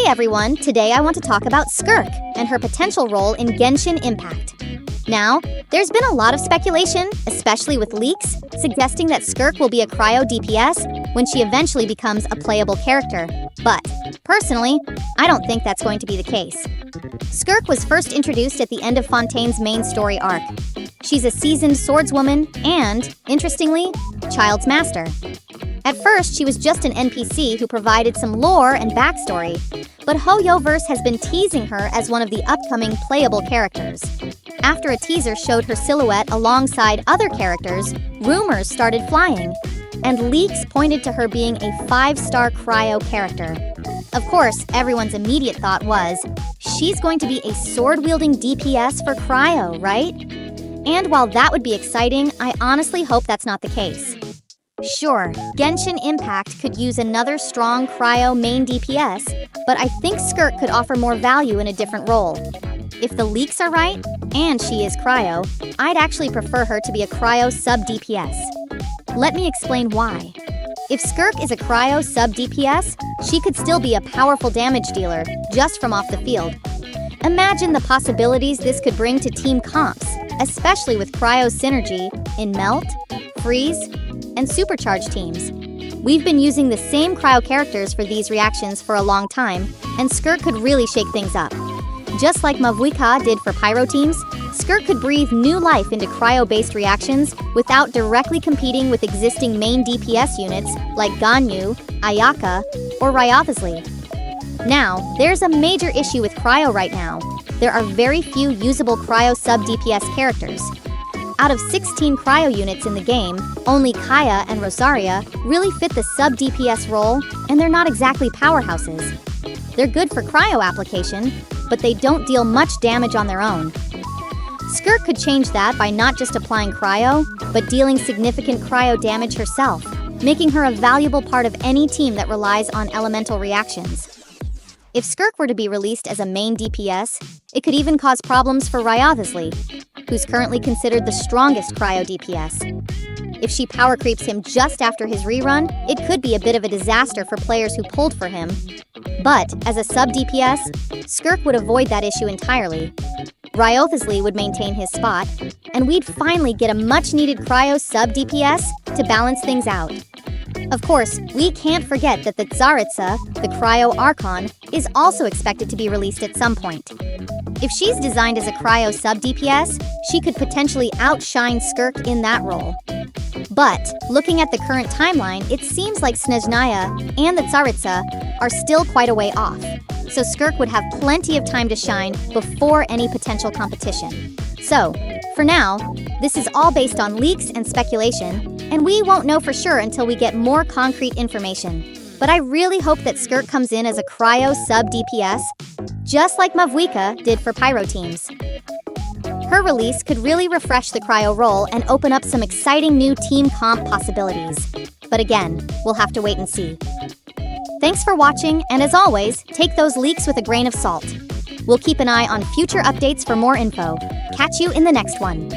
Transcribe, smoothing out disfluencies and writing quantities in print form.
Hey everyone, today I want to talk about SKIRK and her potential role in Genshin Impact. Now, there's been a lot of speculation, especially with leaks, suggesting that SKIRK will be a Cryo DPS when she eventually becomes a playable character. But, personally, I don't think that's going to be the case. SKIRK was first introduced at the end of Fontaine's main story arc. She's a seasoned swordswoman and, interestingly, child's master. At first, she was just an NPC who provided some lore and backstory, but HoYoverse has been teasing her as one of the upcoming playable characters. After a teaser showed her silhouette alongside other characters, rumors started flying, and leaks pointed to her being a 5-star Cryo character. Of course, everyone's immediate thought was, she's going to be a sword-wielding DPS for Cryo, right? And while that would be exciting, I honestly hope that's not the case. Sure, Genshin Impact could use another strong Cryo main DPS, but I think SKIRK could offer more value in a different role. If the leaks are right, and she is Cryo, I'd actually prefer her to be a Cryo sub-DPS. Let me explain why. If SKIRK is a Cryo sub-DPS, she could still be a powerful damage dealer, just from off the field. Imagine the possibilities this could bring to team comps, especially with Cryo synergy in Melt, Freeze, and Supercharge teams. We've been using the same Cryo characters for these reactions for a long time, and SKIRK could really shake things up. Just like Mavuika did for Pyro teams, SKIRK could breathe new life into Cryo-based reactions without directly competing with existing main DPS units like Ganyu, Ayaka, or Ryothasley. Now, there's a major issue with Cryo right now. There are very few usable Cryo sub-DPS characters. Out of 16 Cryo units in the game, only Kaya and Rosaria really fit the sub-DPS role, and they're not exactly powerhouses. They're good for Cryo application, but they don't deal much damage on their own. SKIRK could change that by not just applying Cryo, but dealing significant Cryo damage herself, making her a valuable part of any team that relies on elemental reactions. If SKIRK were to be released as a main DPS, it could even cause problems for Ryothasley, who's currently considered the strongest Cryo DPS. If she power creeps him just after his rerun, it could be a bit of a disaster for players who pulled for him. But, as a sub-DPS, SKIRK would avoid that issue entirely. Ryothasley would maintain his spot, and we'd finally get a much-needed Cryo sub-DPS to balance things out. Of course, we can't forget that the Tsaritsa, the Cryo Archon, is also expected to be released at some point. If she's designed as a Cryo sub-DPS, she could potentially outshine SKIRK in that role. But, looking at the current timeline, it seems like Snezhnaya and the Tsaritsa are still quite a way off, so SKIRK would have plenty of time to shine before any potential competition. So, for now, this is all based on leaks and speculation, and we won't know for sure until we get more concrete information. But I really hope that SKIRK comes in as a Cryo sub-DPS, just like Mavuika did for Pyro teams. Her release could really refresh the Cryo role and open up some exciting new team comp possibilities. But again, we'll have to wait and see. Thanks for watching, and as always, take those leaks with a grain of salt. We'll keep an eye on future updates for more info. Catch you in the next one.